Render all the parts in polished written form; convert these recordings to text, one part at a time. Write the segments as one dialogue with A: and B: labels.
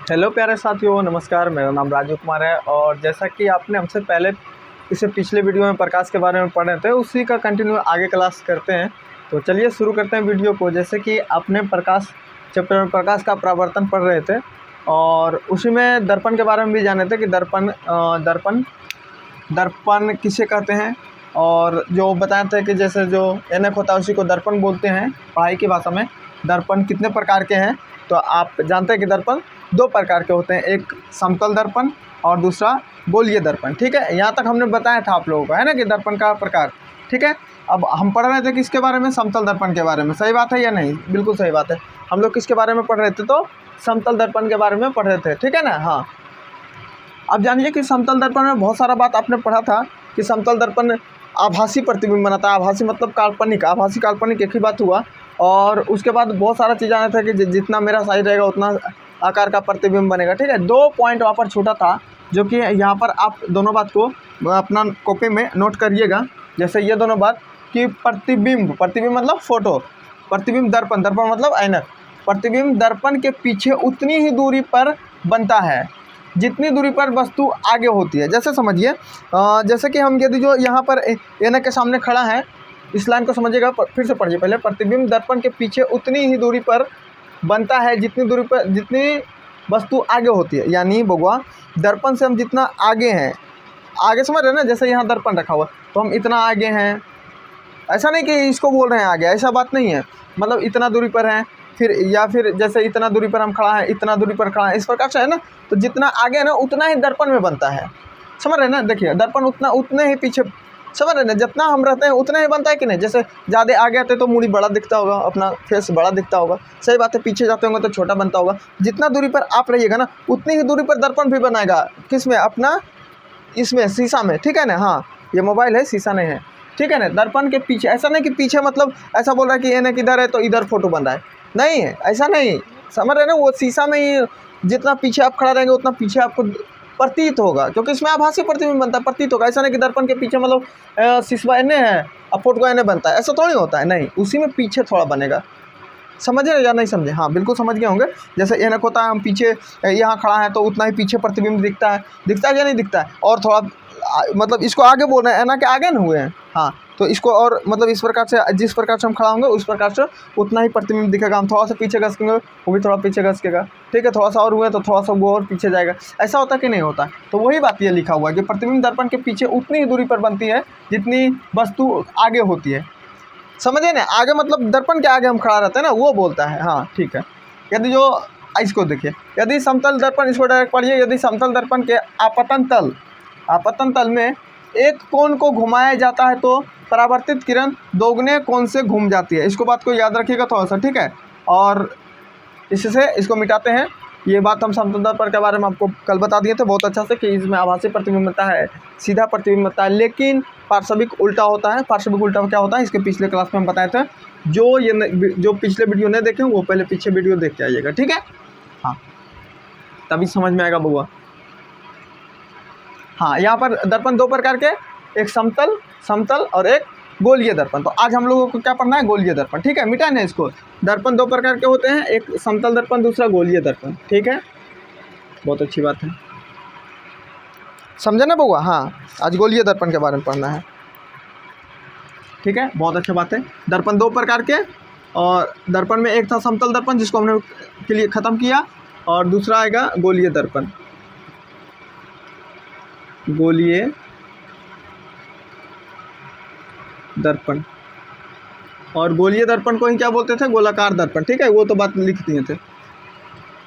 A: Hello प्यारे साथियों, नमस्कार। मेरा नाम राजू कुमार है और जैसा कि आपने हमसे पहले इससे पिछले वीडियो में प्रकाश के बारे में पढ़े थे, उसी का कंटिन्यू आगे क्लास करते हैं। तो चलिए शुरू करते हैं वीडियो को। जैसे कि आपने प्रकाश चैप्टर में प्रकाश का परावर्तन पढ़ रहे थे और उसी में दर्पण के बारे में भी जाने थे कि दर्पण किसे कहते हैं। और जो बताए थे कि जैसे जो ऐनक होता है उसी को दर्पण बोलते हैं पढ़ाई की भाषा में। दर्पण कितने प्रकार के हैं तो आप जानते हैं कि दर्पण दो प्रकार के होते हैं, एक समतल दर्पण और दूसरा गोलीय दर्पण। ठीक है, यहाँ तक हमने बताया था आप लोगों को, है ना, कि दर्पण का प्रकार। ठीक है, अब हम पढ़ रहे थे किसके बारे में? समतल दर्पण के बारे में। सही बात है या नहीं? बिल्कुल सही बात है। हम लोग किसके बारे में पढ़ रहे थे? तो समतल दर्पण के बारे में पढ़ रहे थे। ठीक है ना। हाँ, अब जानिए कि समतल दर्पण में बहुत सारा बात आपने पढ़ा था कि समतल दर्पण आभासी प्रतिबिंब बनाता है। आभासी मतलब काल्पनिक, आभासी काल्पनिक एक ही बात हुआ। और उसके बाद बहुत सारा चीज़ आना था कि जितना मेरा साइज रहेगा उतना आकार का प्रतिबिंब बनेगा। ठीक है, 2 पॉइंट वहाँ पर छूटा था जो कि यहाँ पर आप दोनों बात को अपना कॉपी में नोट करिएगा। जैसे ये दोनों बात कि प्रतिबिंब मतलब फोटो, प्रतिबिंब दर्पण मतलब ऐनक। प्रतिबिंब दर्पण के पीछे उतनी ही दूरी पर बनता है जितनी दूरी पर वस्तु आगे होती है। जैसे समझिए, जैसे कि हम यदि जो यहाँ पर ऐनक के सामने खड़ा है, इस लाइन को समझिएगा, फिर से पढ़िए पहले। प्रतिबिंब दर्पण के पीछे उतनी ही दूरी पर बनता है जितनी वस्तु आगे होती है। यानी बगुआ दर्पण से हम जितना आगे हैं, आगे समझ रहे हैं ना। जैसे यहाँ दर्पण रखा हुआ तो हम इतना आगे हैं, ऐसा नहीं कि इसको बोल रहे हैं आगे, ऐसा बात नहीं है। मतलब इतना दूरी पर हैं, फिर जैसे इतना दूरी पर हम खड़ा हैं, इतना दूरी पर खड़ा है, इस प्रकार से है ना। तो जितना आगे है ना उतना ही दर्पण में बनता है। समझ रहे हैं ना। देखिए दर्पण उतने ही पीछे, समझ रहे ना, जितना हम रहते हैं उतना ही बनता है कि नहीं। जैसे ज़्यादा आगे आते तो मूड़ी बड़ा दिखता होगा, अपना फेस बड़ा दिखता होगा। सही बात है, पीछे जाते होंगे तो छोटा बनता होगा। जितना दूरी पर आप रहिएगा ना उतनी ही दूरी पर दर्पण भी बनाएगा। किस में? अपना इसमें शीशा में। ठीक है ना। हाँ, ये मोबाइल है, शीशा नहीं है। ठीक है ना। दर्पण के पीछे, ऐसा नहीं कि पीछे मतलब ऐसा बोल रहा है कि ये ना किधर है तो इधर फोटो बन रहा है, नहीं है, ऐसा नहीं। समझ रहे ना, वो शीशा में ही जितना पीछे आप खड़ा रहेंगे उतना पीछे आपको प्रतीत होगा, क्योंकि इसमें आभासी प्रतिबिंब बनता है, प्रतीत होगा। ऐसा नहीं कि दर्पण के पीछे मतलब शीशा एने है अब फोटो एने बनता है, ऐसा थोड़ी होता है। नहीं, उसी में पीछे थोड़ा बनेगा। समझे या नहीं समझे? हाँ, बिल्कुल समझ गए होंगे। जैसे ऐनक होता है, हम पीछे यहाँ खड़ा है तो उतना ही पीछे प्रतिबिंब दिखता है या नहीं दिखता है। और थोड़ा मतलब इसको आगे बोल रहे हैं, ऐनक के आगे न हुए हैं। हाँ, तो इसको और मतलब इस प्रकार से, जिस प्रकार से हम खड़ा होंगे उस प्रकार से उतना ही प्रतिबिंब दिखेगा। हम थोड़ा सा पीछे घसकेंगे, वो भी थोड़ा पीछे घसकेगा। ठीक है, थोड़ा सा और हुए तो थोड़ा सा वो और पीछे जाएगा। ऐसा होता कि नहीं होता? तो वही बात ये लिखा हुआ है कि प्रतिबिंब दर्पण के पीछे उतनी ही दूरी पर बनती है जितनी वस्तु आगे होती है। समझिए ना, आगे मतलब दर्पण के आगे हम खड़ा रहते हैं ना, वो बोलता है। हाँ ठीक है। यदि जो इसको देखिए, यदि समतल दर्पण, इसको डायरेक्ट पढ़िए। यदि समतल दर्पण के आपतन तल में एक कोण को घुमाया जाता है तो परावर्तित किरण दोगुने कोण से घूम जाती है। इसको बात को याद रखिएगा थोड़ा सा। ठीक है, और इससे इसको मिटाते हैं। ये बात हम समतल दर्पण के बारे में आपको कल बता दिए थे बहुत अच्छा से कि इसमें आभासी प्रतिबिंब बनता है, सीधा प्रतिबिंब बनता है, लेकिन पार्श्विक उल्टा होता है। पार्श्विक उल्टा क्या होता है इसके पिछले क्लास में हम बताए थे। जो पिछले वीडियो नहीं देखे वो पहले पीछे वीडियो देख के आइएगा। ठीक है, हाँ, तभी समझ में आएगा बुआ। हाँ, यहाँ पर दर्पण दो प्रकार के, एक समतल और एक गोलीय दर्पण। तो आज हम लोगों को क्या पढ़ना है? गोलीय दर्पण। ठीक है, मिटा नहीं इसको। दर्पण दो प्रकार के होते हैं, एक समतल दर्पण, दूसरा गोलीय दर्पण। ठीक है, बहुत अच्छी बात है, समझे ना बउआ? हाँ, आज गोलीय दर्पण के बारे में पढ़ना है। ठीक है, बहुत अच्छी बात है। दर्पण दो प्रकार के, और दर्पण में एक था समतल दर्पण जिसको हमने के लिए ख़त्म किया, और दूसरा आएगा गोलीय दर्पण। गोलीय दर्पण, और गोलीय दर्पण को ही क्या बोलते थे? गोलाकार दर्पण। ठीक है, वो तो बात लिख दिए थे।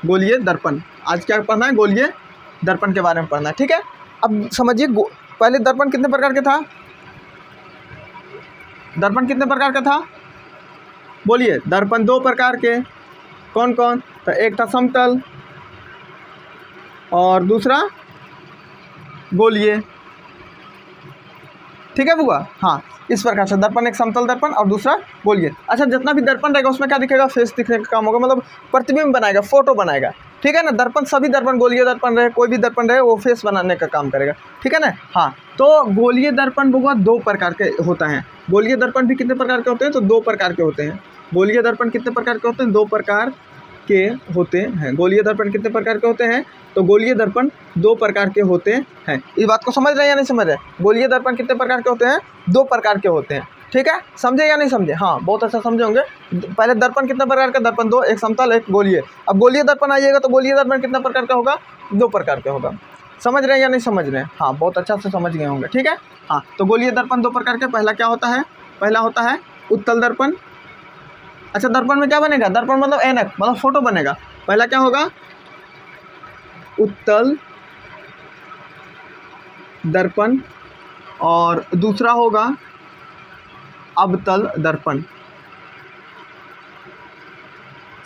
A: गोलीय दर्पण, आज क्या पढ़ना है? गोलीय दर्पण के बारे में पढ़ना है। ठीक है, अब समझिए, पहले दर्पण कितने प्रकार के था? दर्पण कितने प्रकार का था? बोलिए। दर्पण दो प्रकार के, कौन कौन? तो एक था समतल और दूसरा गोलीय। ठीक है बुआ? हाँ, इस प्रकार से दर्पण, एक समतल दर्पण और दूसरा गोलीय। अच्छा, जितना भी दर्पण रहेगा उसमें क्या दिखेगा? फेस दिखने का काम होगा, मतलब प्रतिबिंब बनाएगा, फोटो बनाएगा। ठीक है ना। दर्पण, सभी दर्पण, गोलीय दर्पण रहे, कोई भी दर्पण रहे, वो फेस बनाने का काम करेगा। ठीक है ना। हाँ, तो गोलीय दर्पण बुआ दो प्रकार के होता है। गोलीय दर्पण भी कितने प्रकार के होते हैं? तो दो प्रकार के होते हैं। गोलीय दर्पण कितने प्रकार के होते हैं? दो प्रकार के होते हैं। गोलीय दर्पण कितने प्रकार के होते हैं? तो गोलीय दर्पण 2 प्रकार के होते हैं। इस बात को समझ रहे हैं या नहीं समझ रहे? गोलीय दर्पण कितने प्रकार के होते हैं? 2 प्रकार के होते हैं। ठीक है, समझे या नहीं समझे? हाँ, बहुत अच्छा समझे होंगे। पहले दर्पण कितने प्रकार का? दर्पण 2, एक समतल एक गोलीय। अब गोलीय दर्पण आइएगा तो गोलीय दर्पण कितने प्रकार का होगा? 2 प्रकार का होगा। समझ रहे हैं या नहीं समझ रहे हैं? हाँ, बहुत अच्छा से समझ गए होंगे। ठीक है, हाँ, तो गोलीय दर्पण 2 प्रकार के। पहला क्या होता है? पहला होता है उत्तल दर्पण। अच्छा, दर्पण में क्या बनेगा? दर्पण मतलब ऐनक, मतलब फोटो बनेगा। पहला क्या होगा? उत्तल दर्पण, और दूसरा होगा अवतल दर्पण।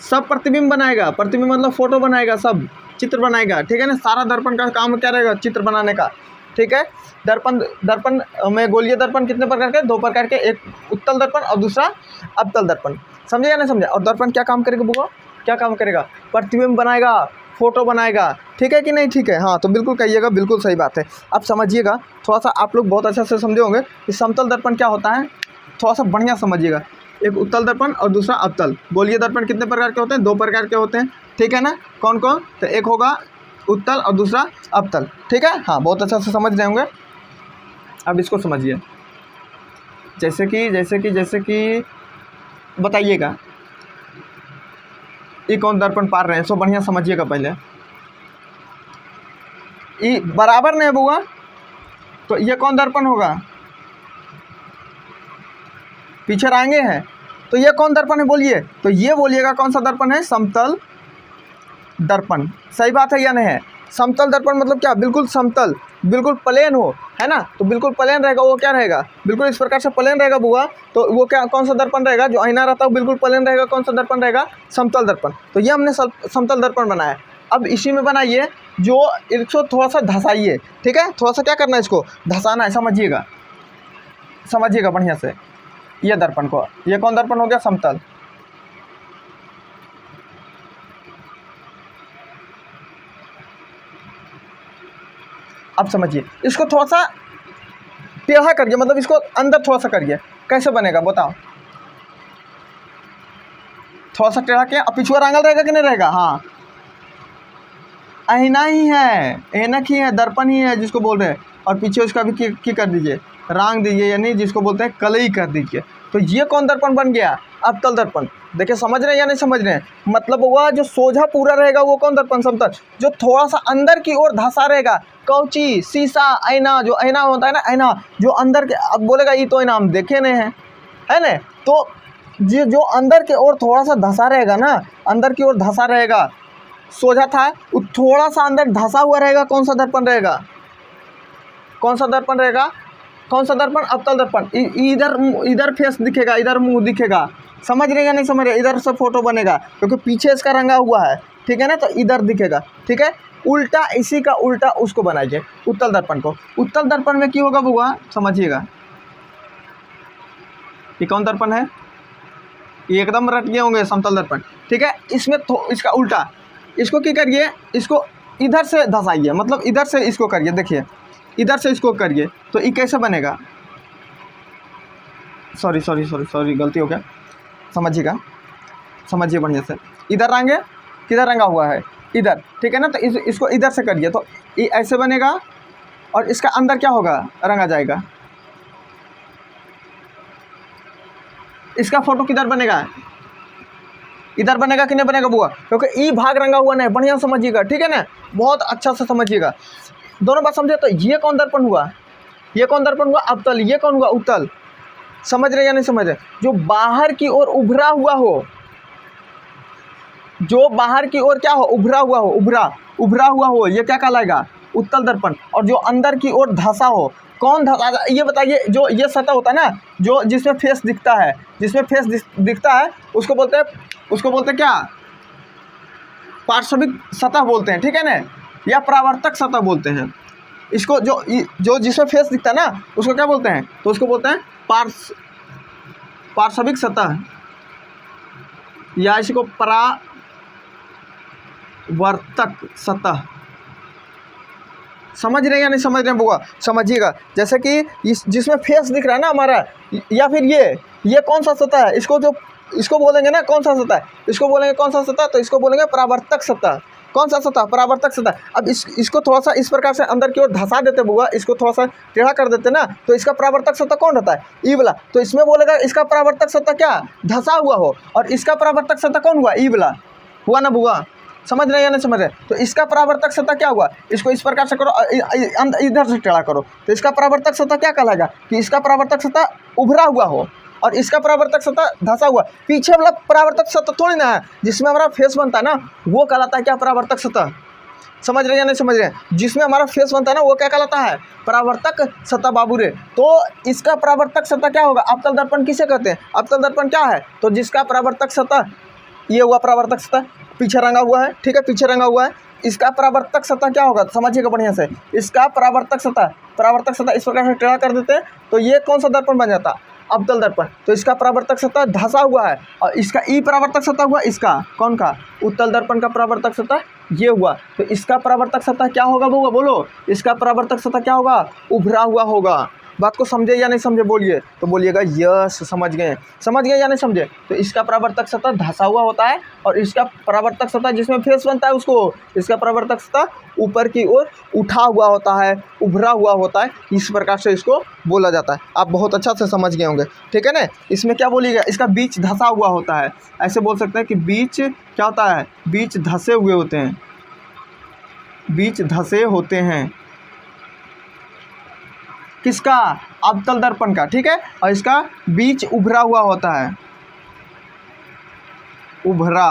A: सब प्रतिबिंब बनाएगा, प्रतिबिंब मतलब फोटो बनाएगा, सब चित्र बनाएगा। ठीक है ना, सारा दर्पण का काम क्या रहेगा? चित्र बनाने का। ठीक है, दर्पण में गोलीय दर्पण कितने प्रकार के? 2 प्रकार के, एक उत्तल दर्पण और दूसरा अवतल दर्पण। समझे या नहीं समझे? और दर्पण क्या काम करेगा बुआ? क्या काम करेगा? प्रतिबिंब बनाएगा, फोटो बनाएगा। ठीक है कि नहीं? ठीक है, हाँ, तो बिल्कुल कहिएगा, बिल्कुल सही बात है। अब समझिएगा, थोड़ा सा आप लोग बहुत अच्छा से समझे होंगे कि समतल दर्पण क्या होता है। थोड़ा सा बढ़िया समझिएगा। एक उत्तल दर्पण और दूसरा अवतल। गोलीय दर्पण कितने प्रकार के होते हैं? 2 प्रकार के होते हैं। ठीक है ना, कौन कौन? तो एक होगा उत्तल और दूसरा अवतल। ठीक है, हाँ, बहुत अच्छा से समझ रहे होंगे। अब इसको समझिए, जैसे कि बताइएगा ये कौन दर्पण पार रहे हैं, सो बढ़िया समझिएगा। पहले ये बराबर नहीं है बुआ, तो ये कौन दर्पण होगा? पीछे आएंगे हैं, तो ये कौन दर्पण है बोलिए? तो ये बोलिएगा कौन सा दर्पण है? समतल दर्पण। सही बात है या नहीं है? समतल दर्पण मतलब क्या? बिल्कुल समतल, बिल्कुल प्लेन हो, है ना। तो बिल्कुल प्लेन रहेगा, वो क्या रहेगा? बिल्कुल इस प्रकार से प्लेन रहेगा बुआ, तो वो क्या, कौन सा दर्पण रहेगा? जो आईना रहता है वो बिल्कुल प्लेन रहेगा, कौन सा दर्पण रहेगा? समतल दर्पण। तो ये हमने समतल दर्पण बनाया। अब इसी में बनाइए जो इसको थोड़ा सा धसाइए। ठीक है, थोड़ा सा क्या करना है? इसको धसाना है। समझिएगा, समझिएगा बढ़िया से। ये दर्पण को, ये कौन दर्पण हो गया? समतल। अब समझिए, इसको थोड़ा सा टेढ़ा करिए, मतलब इसको अंदर थोड़ा सा करिए। कैसे बनेगा बताओ? थोड़ा सा टेढ़ा किया, अब पिछुआ रंगल रहेगा कि नहीं रहेगा? हाँ, आईना ही है, ऐनक ही है, दर्पण ही है जिसको बोल रहे हैं। और पीछे उसका भी की कर दीजिए, रांग दीजिए, यानी जिसको बोलते हैं कलई कर दीजिए। तो ये कौन दर्पण बन गया? अवतल दर्पण। देखिए, समझ रहे हैं या नहीं समझ रहे हैं? मतलब वह जो सोझा पूरा रहेगा वो कौन दर्पण? समतल। जो थोड़ा सा अंदर की ओर धंसा रहेगा, कौची, शीशा, आईना, जो आईना होता है ना, आईना जो अंदर के, अब बोलेगा ये तो आईना हम देखे नहीं है ना। तो जो अंदर के ओर थोड़ा सा धंसा रहेगा ना, अंदर की ओर धंसा रहेगा, सोझा था वो थोड़ा सा अंदर धंसा हुआ रहेगा, कौन सा दर्पण रहेगा? कौन सा दर्पण रहेगा? कौन सा दर्पण? अवतल दर्पण। इधर फेस दिखेगा, इधर मुंह दिखेगा। समझ रहे या नहीं समझ रहे? इधर से फोटो बनेगा क्योंकि पीछे इसका रंगा हुआ है। ठीक है ना, तो इधर दिखेगा। ठीक है, उल्टा इसी का उल्टा उसको बनाइए, उत्तल दर्पण को। उत्तल दर्पण में क्या होगा बुआ? समझिएगा, ये कौन दर्पण है? ये एकदम रट गए होंगे, समतल दर्पण। ठीक है, इसमें इसका उल्टा, इसको क्या करिए? इसको इधर से धसाइए, मतलब इधर से इसको करिए। देखिए, इधर से इसको करिए, तो ये कैसे बनेगा? सॉरी, गलती हो गया। समझिएगा, समझिए बढ़िया से। इधर रंगे, किधर रंगा हुआ है? इधर। ठीक है ना, तो इसको इधर से करिए, तो ये ऐसे बनेगा, और इसका अंदर क्या होगा? रंगा जाएगा। इसका फोटो किधर बनेगा? इधर बनेगा कि नहीं बनेगा बुआ? क्योंकि ई भाग रंगा हुआ नहीं। बढ़िया समझिएगा, ठीक है ना, बहुत अच्छा से समझिएगा। दोनों बात समझे? तो ये कौन दर्पण हुआ? ये कौन दर्पण हुआ? अवतल। ये कौन हुआ? उत्तल। समझ रहे या नहीं समझ रहे? जो बाहर की ओर उभरा हुआ हो, जो बाहर की ओर क्या हो? उभरा हुआ हो, उभरा हुआ हो, ये क्या कहलाएगा? उत्तल दर्पण। और जो अंदर की ओर धंसा हो, कौन धंसा? ये बताइए, जो ये सतह होता है ना, जो जिसमें फेस दिखता है, जिसमें फेस दिखता है, उसको बोलते हैं क्या? पार्श्विक सतह बोलते हैं। ठीक है ना, या परावर्तक सतह बोलते हैं इसको। जो जिसमें फेस दिखता है ना, उसको क्या बोलते हैं? तो उसको बोलते हैं पार्श्विक सतह, या इसको परावर्तक सतह। समझ रहे हैं या नहीं समझ रहे हैं बुआ? समझिएगा, जैसे कि जिसमें फेस दिख रहा है ना हमारा, या फिर ये कौन सा सतह है? इसको जो इसको बोलेंगे ना कौन सा सतह, इसको बोलेंगे कौन सा सतह, तो इसको बोलेंगे परावर्तक सतह। कौन सा सतह, परावर्तक सतह। अब इसको थोड़ा सा इस प्रकार से अंदर की ओर धंसा देते बुआ, इसको थोड़ा सा टेढ़ा कर देते ना, तो इसका परावर्तक सतह कौन रहता है, ई वाला। तो इसमें बोलेगा इसका परावर्तक सतह क्या, धंसा हुआ हो, और इसका परावर्तक सतह कौन हुआ, ई वाला हुआ ना बुआ। समझ रहे या नहीं समझ रहे? तो इसका परावर्तक सतह क्या हुआ, इसको इस प्रकार से करो, इधर से टेढ़ा करो, तो इसका परावर्तक सतह क्या कहलाएगा कि इसका परावर्तक सतह उभरा हुआ हो, और इसका परावर्तक सतह धंसा हुआ। पीछे वाला परावर्तक सतह थोड़ी ना है, जिसमें हमारा फेस बनता है ना, वो कहलाता है क्या, परावर्तक सतह। समझ रहे या नहीं समझ रहे? जिसमें हमारा फेस बनता है ना, वो क्या कहलाता है, परावर्तक सतह बाबू रे। तो इसका परावर्तक सतह क्या होगा, अवतल दर्पण किसे कहते हैं, अवतल दर्पण क्या है, तो जिसका परावर्तक सतह ये हुआ परावर्तक सतह, पीछे रंगा हुआ है, ठीक है, पीछे रंगा हुआ है, इसका परावर्तक सतह क्या होगा, समझिएगा बढ़िया से, इसका परावर्तक सतह इस प्रकार से टेढ़ा कर देते हैं, तो ये कौन सा दर्पण बन जाता, अवतल दर्पण। तो इसका परावर्तक सतह धंसा हुआ है, और इसका ई परावर्तक सतह हुआ, इसका कौन का, उत्तल दर्पण का परावर्तक सतह ये हुआ। तो इसका परावर्तक सतह क्या होगा बुआ, बोलो, इसका परावर्तक सतह क्या होगा, उभरा हुआ होगा। बात को समझे या नहीं समझे, बोलिए, तो बोलिएगा यस समझ गए या नहीं समझे। तो इसका परावर्तक सतह धंसा हुआ होता है, और इसका परावर्तक सतह जिसमें फेस बनता है उसको, इसका परावर्तक सतह ऊपर की ओर उठा हुआ होता है, उभरा हुआ होता है, इस प्रकार से इसको बोला जाता है। आप बहुत अच्छा से समझ गए होंगे, ठीक है ना। इसमें क्या बोलिएगा, इसका बीच धंसा हुआ होता है, ऐसे बोल सकते हैं कि बीच क्या होता है, बीच धंसे हुए होते हैं, बीच धंसे होते हैं, किसका, अवतल दर्पण का, ठीक है। और इसका बीच उभरा हुआ होता है, उभरा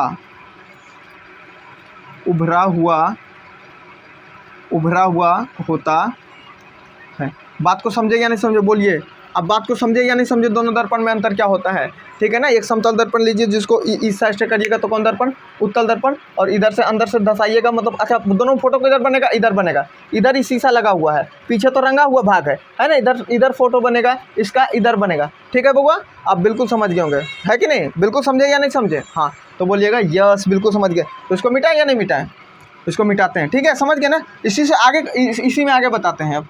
A: हुआ होता है। बात को समझे या नहीं समझे, बोलिए। अब बात को समझे या नहीं समझे, दोनों दर्पण में अंतर क्या होता है, ठीक है ना। एक समतल दर्पण लीजिए, जिसको इस साइड से करिएगा तो कौन दर्पण, उत्तल दर्पण, और इधर से अंदर से धंसाइएगा, मतलब अच्छा दोनों फोटो को इधर बनेगा, इधर बनेगा, इधर ही शीशा लगा हुआ है, पीछे तो रंगा हुआ भाग है ना, इधर फोटो बनेगा, इसका इधर बनेगा, ठीक है बउआ। आप बिल्कुल समझ गए होंगे, है कि नहीं, बिल्कुल समझे या नहीं समझे, हाँ तो बोलिएगा यस बिल्कुल समझ गए। तो इसको मिटाएं या नहीं मिटाएं, इसको मिटाते हैं, ठीक है, समझ गए ना। इसी में आगे बताते हैं अब,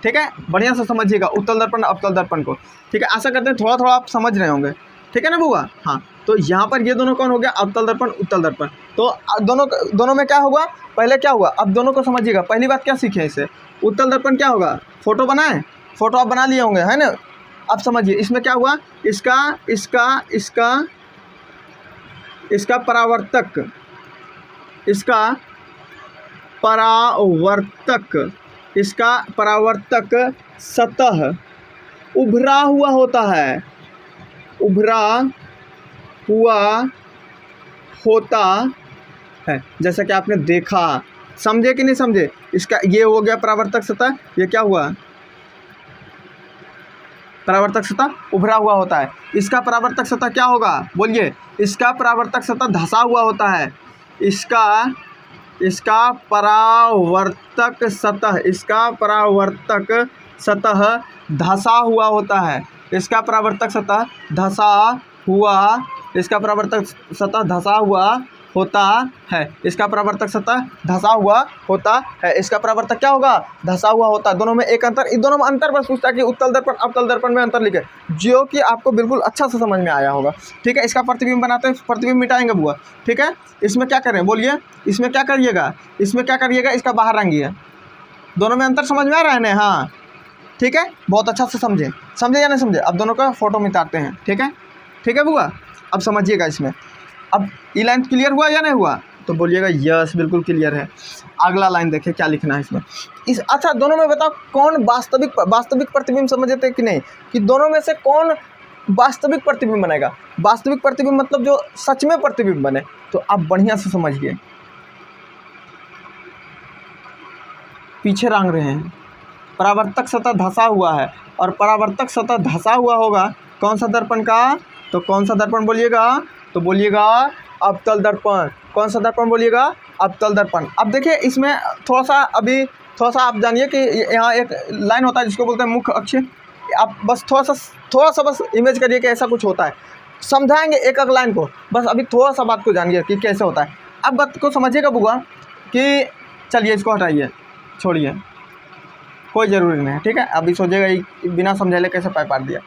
A: ठीक है, बढ़िया से समझिएगा उत्तल दर्पण अवतल दर्पण को, ठीक है। आशा करते हैं थोड़ा थोड़ा आप समझ रहे होंगे, ठीक है ना बुआ। हाँ, तो यहाँ पर ये दोनों कौन हो गया, अवतल दर्पण उत्तल दर्पण। तो दोनों में क्या हुआ, पहले क्या हुआ, अब दोनों को समझिएगा। पहली बात क्या सीखे इससे, उत्तल दर्पण क्या होगा, फोटो बनाए, फोटो आप बना लिए होंगे, है ना। अब समझिए इसमें क्या हुआ, इसका परावर्तक सतह उभरा हुआ होता है, जैसा कि आपने देखा। समझे कि नहीं समझे, इसका ये हो गया परावर्तक सतह, ये क्या हुआ, परावर्तक सतह उभरा हुआ होता है। इसका परावर्तक सतह क्या होगा, बोलिए, इसका परावर्तक सतह धंसा हुआ होता है, इसका परावर्तक सतह धंसा हुआ होता है, इसका परावर्तक सतह धंसा हुआ होता है, इसका परावर्तक सतह धंसा हुआ होता है, इसका परावर्तक क्या होगा, धंसा हुआ होता है। दोनों में एक अंतर, इन दोनों में अंतर बस पूछता है कि उत्तल दर्पण अवतल दर्पण में अंतर लिखे, जो कि आपको बिल्कुल अच्छा से समझ में आया होगा, ठीक है। इसका प्रतिबिंब बनाते हैं, प्रतिबिंब मिटाएंगे बुआ, ठीक है। इसमें क्या करें, बोलिए, इसमें क्या करिएगा, इसका बाहर रंगिए। दोनों में अंतर समझ में आ रहा है ना, हाँ ठीक है, बहुत अच्छा से समझे या नहीं समझे। अब दोनों का फोटो मिटाते हैं, ठीक है बुआ। अब समझिएगा इसमें, अब ये लाइन क्लियर हुआ या नहीं हुआ, तो बोलिएगा यस बिल्कुल क्लियर है। अगला लाइन देखिए क्या लिखना है इसमें। अच्छा दोनों में बताओ कौन वास्तविक प्रतिबिंब, समझते कि नहीं, कि दोनों में से कौन वास्तविक प्रतिबिंब बनेगा। वास्तविक प्रतिबिंब मतलब जो सच में प्रतिबिंब बने, तो आप बढ़िया से समझिए। पीछे रंग रहे हैं, परावर्तक सतह धंसा हुआ है, और परावर्तक सतह धंसा हुआ होगा कौन सा दर्पण का, तो कौन सा दर्पण बोलिएगा, तो बोलिएगा अवतल दर्पण। कौन सा दर्पण बोलिएगा, अवतल दर्पण। अब देखिए इसमें थोड़ा सा आप जानिए कि यहाँ एक लाइन होता है जिसको बोलते हैं मुख्य अक्ष। आप बस थोड़ा सा बस इमेज करिए कि ऐसा कुछ होता है, समझाएंगे एक लाइन को, बस अभी थोड़ा सा बात को जानिए कि कैसे होता है। अब बात को समझिएगा बुआ कि चलिए इसको हटाइए, छोड़िए, कोई ज़रूरी नहीं है, ठीक है। अभी सोचिएगा बिना समझाए कैसे पार दिया।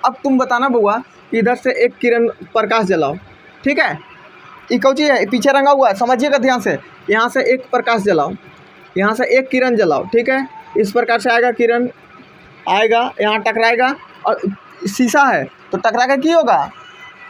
A: अब तुम बताना बउआ, इधर से एक किरण प्रकाश जलाओ, ठीक है, ये कौची है, पीछे रंगा हुआ है, समझिएगा ध्यान से। यहाँ से एक प्रकाश जलाओ, यहाँ से एक किरण जलाओ, ठीक है, इस प्रकार से आएगा किरण, आएगा यहाँ टकराएगा, और शीशा है तो टकरा के की होगा,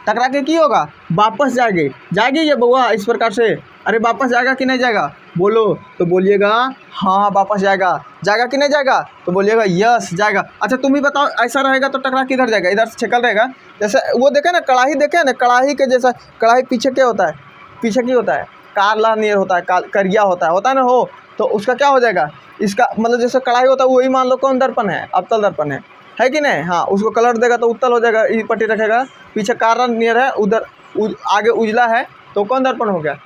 A: टकरा के की होगा, वापस जाएगी ये बउआ इस प्रकार से। अरे वापस जाएगा कि नहीं जाएगा, बोलो तो बोलिएगा हाँ वापस जाएगा कि नहीं जाएगा, तो बोलिएगा यस जाएगा। अच्छा तुम ही बताओ, ऐसा रहेगा तो टकरा किधर जाएगा, इधर से छकल रहेगा, जैसे वो देखे ना कढ़ाई, देखे ना कढ़ाई के जैसा, कढ़ाई पीछे क्या होता है, पीछे की होता है काला नियर होता है, करिया होता है ना, हो तो उसका क्या हो जाएगा, इसका मतलब जैसे कढ़ाई होता है वही मान लो कौन दर्पण है, अवतल दर्पण है कि नहीं। हाँ उसको कलर देगा तो उत्तल हो जाएगा, ये पट्टी रखेगा, पीछे काला नियर है, उधर आगे उजला है, तो कौन दर्पण हो गया,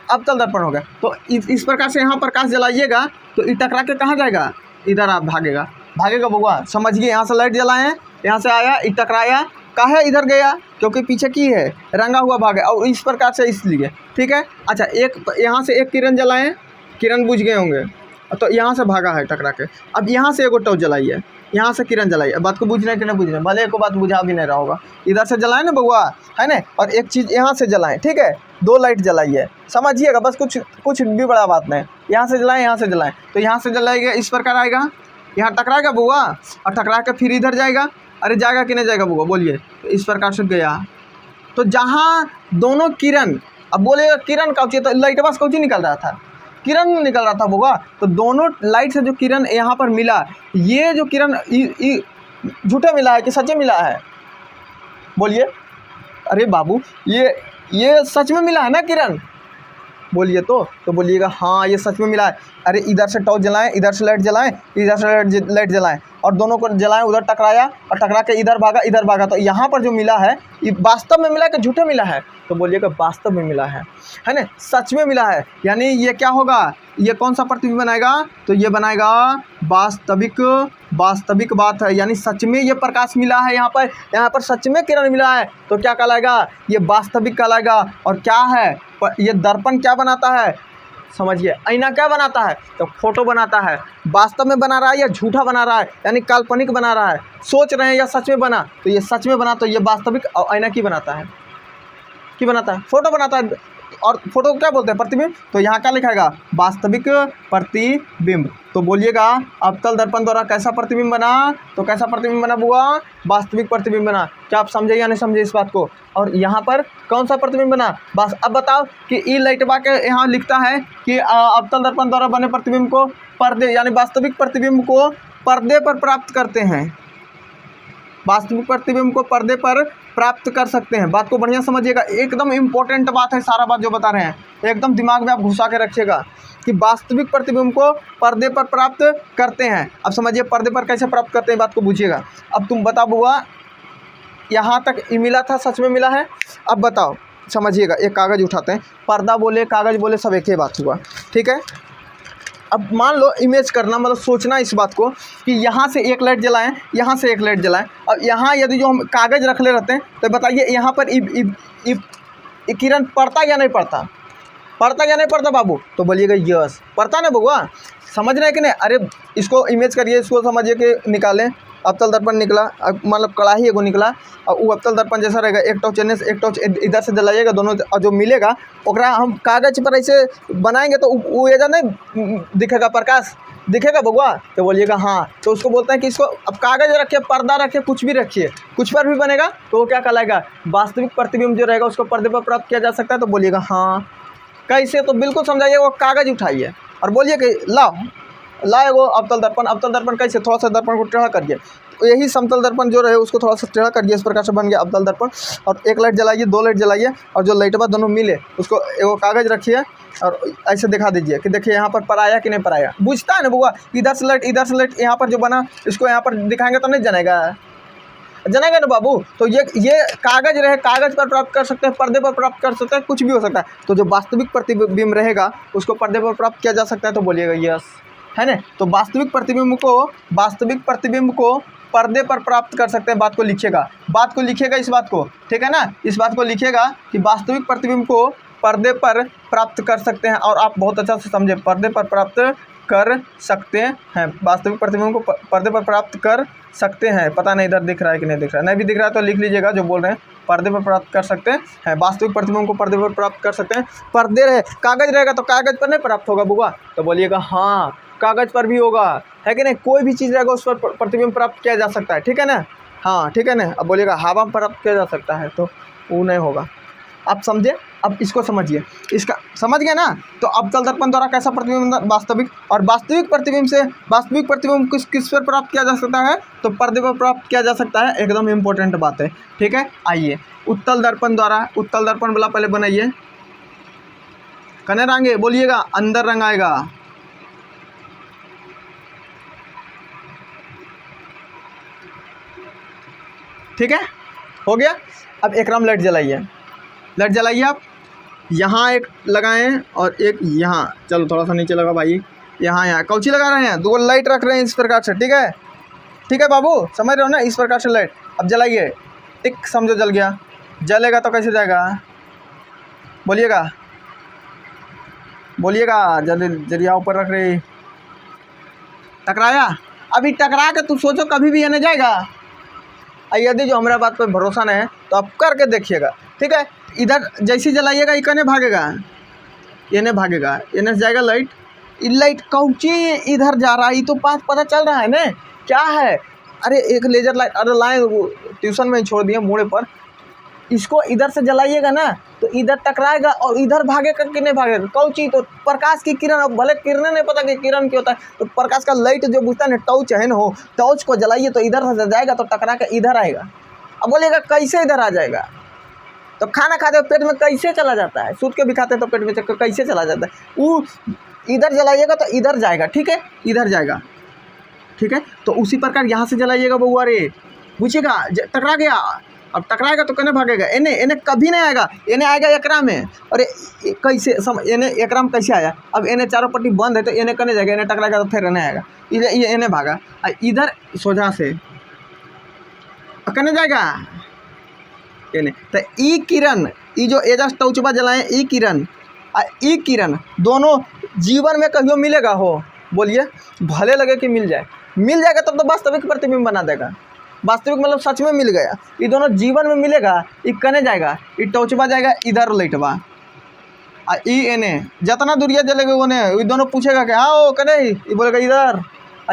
A: अवतल दर्पण हो गया। तो इस प्रकार से यहाँ प्रकाश जलाइएगा तो ये टकरा के कहाँ जाएगा, इधर आप भागेगा बउआ, समझिए। यहाँ से लाइट जलाएँ, यहाँ से आया, ये टकराया, काहे इधर गया, क्योंकि पीछे की है रंगा हुआ भाग है, और इस प्रकार से इसलिए, ठीक है। अच्छा एक यहाँ से एक किरण जलाएँ, किरण बुझ गए होंगे, तो यहाँ से भागा है टकरा के। अब यहाँ से एगो टॉर्च जलाइए, यहाँ से किरण जलाइए, बात को बुझना कि नहीं बुझना, भले को बात बुझा भी नहीं रहा होगा, इधर से जलाएं ना बउआ, है ना। और एक चीज़ यहाँ से जलाएं, ठीक है, 2 लाइट जलाइए, समझिएगा, बस कुछ भी बड़ा बात नहीं, यहाँ से जलाएं, यहाँ से जलाएं, तो यहाँ से जलाएगा इस प्रकार आएगा, यहाँ टकराएगा बउआ, और टकरा के फिर इधर जाएगा। अरे जाएगा कि नहीं जाएगा बउआ, बोलिए, तो इस प्रकार से गया। तो जहाँ दोनों किरण, अब बोलेगा किरण का तो लाइट बस कौची निकल रहा था, किरण निकल रहा था बउआ, तो दोनों लाइट से जो किरण यहाँ पर मिला, ये जो किरण झूठे मिला है कि सच्चे मिला है, बोलिए। अरे बाबू ये सच में मिला है ना किरण, बोलिए तो बोलिएगा हाँ ये सच में मिला है। अरे इधर से टॉर्च जलाएं, इधर से लाइट जलाएं, इधर से लाइट जलाएं, और दोनों को जलाएं, उधर टकराया और टकरा के इधर भागा, तो यहाँ पर जो मिला है ये वास्तव में मिला है कि झूठे मिला है, तो बोलिएगा वास्तव में मिला है ना, सच में मिला है। यानी ये क्या होगा, ये कौन सा प्रतिबिंब बनाएगा, तो ये बनाएगा वास्तविक बात है, यानी सच में ये प्रकाश मिला है, यहाँ पर सच में किरण मिला है, तो क्या कहलाएगा, ये वास्तविक कहलाएगा। और क्या है, ये दर्पण क्या बनाता है, समझिए, आईना क्या बनाता है, तो फोटो बनाता है। वास्तव में बना रहा है या झूठा बना रहा है, यानी काल्पनिक बना रहा है, सोच रहे हैं या सच में बना, तो ये सच में बना, तो ये वास्तविक। और आईना की बनाता है, फोटो बनाता है, और फोटो को क्या बोलते हैं, प्रतिबिंब। तो यहाँ क्या लिखाएगा, वास्तविक प्रतिबिंब। तो बोलिएगा अवतल दर्पण द्वारा कैसा प्रतिबिंब बना, तो कैसा प्रतिबिंब बना बुआ, वास्तविक प्रतिबिंब बना। क्या आप समझे या नहीं समझे इस बात को। और यहाँ पर कौन सा प्रतिबिंब बना, बस अब बताओ कि ई लाइटबा के यहाँ लिखता है कि अवतल दर्पण द्वारा बने प्रतिबिंब को पर्दे, यानी वास्तविक प्रतिबिंब को पर्दे पर प्राप्त करते हैं, वास्तविक प्रतिबिंब को पर्दे पर प्राप्त कर सकते हैं। बात को बढ़िया समझिएगा, एकदम इम्पोर्टेंट बात है, सारा बात जो बता रहे हैं एकदम दिमाग में आप घुसा के रखिएगा कि वास्तविक प्रतिबिंब को पर्दे पर प्राप्त करते हैं। अब समझिए पर्दे पर कैसे प्राप्त करते हैं, बात को बुझिएगा। अब तुम बता बुआ, यहाँ तक ये मिला था, सच में मिला है। अब बताओ, समझिएगा, एक कागज़ उठाते हैं, पर्दा बोले कागज़ बोले सब एक ही बात हुआ, ठीक है। अब मान लो इमेज करना, मतलब सोचना इस बात को कि यहाँ से एक लाइट जलाएं, यहाँ से एक लाइट जलाएं, और यहाँ यदि जो हम कागज़ रख ले रहते हैं, तो बताइए यहाँ पर किरण पड़ता या नहीं पड़ता, बाबू, तो बोलिएगा यस पड़ता ना बउआ, समझ रहे हैं कि नहीं। अरे इसको इमेज करिए, इसको समझिए कि निकालें, अवतल दर्पण निकला, मतलब कड़ाही एगो निकला, और वो अवतल दर्पण जैसा रहेगा, एक टॉर्च एने से एक टॉर्च इधर से जलाइएगा, दोनों जो मिलेगा ओकरा हम कागज़ पर ऐसे बनाएंगे तो वो एजा नहीं दिखेगा, प्रकाश दिखेगा बउआ, तो बोलिएगा हाँ। तो उसको बोलते हैं कि इसको अब कागज़ रखिए, पर्दा रखिए, कुछ भी रखिए, कुछ पर भी बनेगा तो वो क्या कहलाएगा, वास्तविक प्रतिबिंब जो रहेगा उसको पर्दे पर प्राप्त किया जा सकता है, तो बोलिएगा हाँ। कैसे, तो बिल्कुल समझाइए, वो कागज़ उठाइए और बोलिए कि लाए वो अवतल दर्पण कैसे, थोड़ा सा दर्पण को टेढ़ा करिए, तो यही समतल दर्पण जो रहे उसको थोड़ा सा टेढ़ा करिए, इस प्रकार से बन गया अवतल दर्पण। और एक लाइट जलाइए, 2 लाइट जलाइए, और जो लाइट बाद दोनों मिले उसको एगो कागज़ रखिए और ऐसे दिखा दीजिए कि देखिए यहाँ पर पराया कि नहीं पराया, बुझता है ना बुआ, इधर से लाइट यहाँ पर जो बना इसको यहाँ पर दिखाएंगे तो नहीं जनेगा ना बाबू। तो ये कागज़ रहे, कागज़ पर प्राप्त कर सकते हैं, पर्दे पर प्राप्त कर सकते हैं, कुछ भी हो सकता है। तो जो वास्तविक प्रतिबिंब रहेगा उसको पर्दे पर प्राप्त किया जा सकता है, तो बोलिएगा यस, है ना। तो वास्तविक प्रतिबिंब को पर्दे पर प्राप्त कर सकते हैं। बात को लिखिएगा इस बात को, ठीक है ना, इस बात को लिखिएगा कि वास्तविक प्रतिबिंब को पर्दे पर प्राप्त कर सकते हैं। और आप बहुत अच्छा से समझे, पर्दे पर प्राप्त कर सकते हैं, वास्तविक प्रतिबिंब को पर्दे पर प्राप्त कर सकते हैं। पता नहीं इधर दिख रहा है कि नहीं दिख रहा है, नहीं भी दिख रहा है तो लिख लीजिएगा जो बोल रहे हैं। पर्दे पर प्राप्त कर सकते हैं, वास्तविक प्रतिबिंब को पर्दे पर प्राप्त कर सकते हैं। पर्दे रहे, कागज रहेगा तो कागज पर नहीं प्राप्त होगा बुआ, तो बोलिएगा हाँ कागज पर भी होगा, है कि नहीं। कोई भी चीज़ रहेगा उस पर प्रतिबिंब प्राप्त किया जा सकता है, ठीक है ना। हाँ ठीक है ना। अब बोलिएगा हवा में प्राप्त किया जा सकता है, तो वो नहीं होगा। आप समझे, अब इसको समझिए, इसका समझ गए ना। तो अवतल दर्पण द्वारा कैसा प्रतिबिंब, वास्तविक, और वास्तविक प्रतिबिंब से वास्तविक प्रतिबिंब किस पर प्राप्त किया जा सकता है, तो पर्दे पर प्राप्त किया जा सकता है। एकदम इम्पोर्टेंट बात है, ठीक है। आइए उत्तल दर्पण द्वारा, उत्तल दर्पण वाला पहले बनाइए। कने रंगे बोलिएगा, अंदर रंग आएगा। ठीक है, हो गया। अब एक राम लाइट जलाइए, लाइट जलाइए। आप यहाँ एक लगाएं और एक यहाँ, चलो थोड़ा सा नीचे लगा भाई, यहाँ कौची लगा रहे हैं, 2 लाइट रख रहे हैं इस प्रकार से, ठीक है। ठीक है बाबू, समझ रहे हो ना, इस प्रकार से लाइट। अब जलाइए, टिक समझो जल गया। जलेगा तो कैसे जाएगा, बोलिएगा बोलिएगा। जरिया ऊपर रख रही, टकराया। अभी टकरा के तू सोचो कभी भी आने जाएगा। यदि जो हमारा बात पर भरोसा नहीं है तो आप करके देखिएगा, ठीक है। इधर जैसे जलाइएगा इकने भागेगा, इन्हें भागेगा, इन्हें जाएगा लाइट। लाइट कौची इधर जा रहा है, ये तो पास पता चल रहा है ना क्या है। अरे एक लेजर लाइट, अरे लाए ट्यूशन में छोड़ दिए मोड़े पर, इसको इधर से जलाइएगा ना तो इधर टकराएगा और इधर भागेगा कि नहीं भागेगा, कौची तो प्रकाश की किरण। अब भले किरण नहीं पता कि किरण क्या होता है, तो प्रकाश का लाइट जो बुझता है ना, टॉर्च है ना, हो टॉर्च को जलाइए तो इधर से जाएगा तो टकरा के इधर आएगा। अब बोलिएगा कैसे इधर आ जाएगा, तो खाना खाते हो पेट में कैसे चला जाता है, सूत के भी खाते हैं तो पेट में कैसे चला जाता है, वो इधर जलाइएगा तो इधर जाएगा, ठीक है, इधर जाएगा, ठीक है। तो उसी प्रकार यहाँ से जलाइएगा बउआ रे, पूछिएगा टकरा गया। अब टकराएगा तो कहने भागेगा, इन्हें कभी नहीं आएगा, इन्हें आएगा एकरा में। अरे कैसे इन्हें एकरा में कैसे आया, अब इन्हें चारों पट्टी बंद है तो इन्हें कहने जाएगा, इन्हें टकराएगा तो फिर इन्हें आएगा, इन्हें भागा इधर सोझा से कहने जाएगा इन्हें। तो ई किरण, ई जो एजस टॉर्चबा जलाएं, ई किरण आ ई किरण दोनों जीवन में कहियो मिलेगा हो, बोलिए। भले लगे कि मिल जाएगा तब तो वास्तविक प्रतिबिंब बना देगा। वास्तविक मतलब सच में मिल गया, ये दोनों जीवन में मिलेगा। ये कने जाएगा, ये टॉर्चबा जाएगा इधर लाइटबा, आ ई एने जितना दूरिया जलेगा वो ये दोनों पूछेगा कि हाँ वो कने, ये बोलेगा इधर,